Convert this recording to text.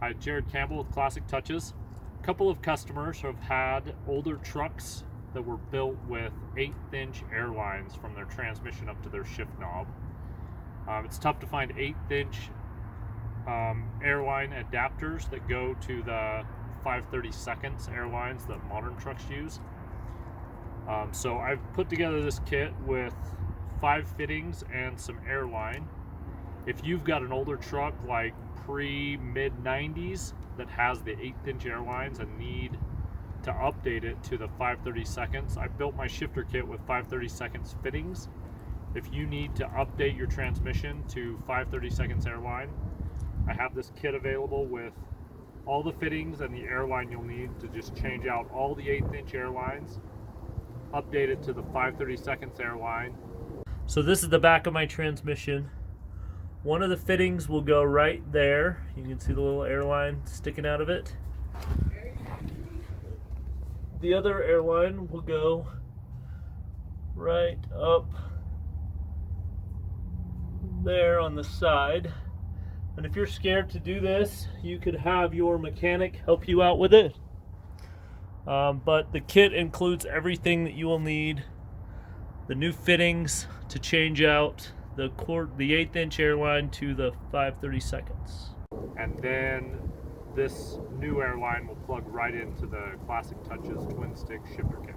Hi, Jared Campbell with Classic Touches. A couple of customers have had older trucks that were built with 1/8" airlines from their transmission up to their shift knob. It's tough to find 1/8" airline adapters that go to the 5/32 airlines that modern trucks use. So I've put together this kit with 5 fittings and some airline. If you've got an older truck like pre-mid-90s that has the 1/8" airlines and need to update it to the 5/32, I built my shifter kit with 5/32 fittings. If you need to update your transmission to 5/32 airline, I have this kit available with all the fittings and the airline you'll need to just change out all the 1/8" airlines, update it to the 5/32 airline. So this is the back of my transmission. One of the fittings will go right there. You can see the little airline sticking out of it. The other airline will go right up there on the side. And if you're scared to do this, you could have your mechanic help you out with it. But the kit includes everything that you will need. The new fittings to change out the 1/8" airline to the 5/32. And then this new airline will plug right into the Classic Touches Twinstick shifter kit.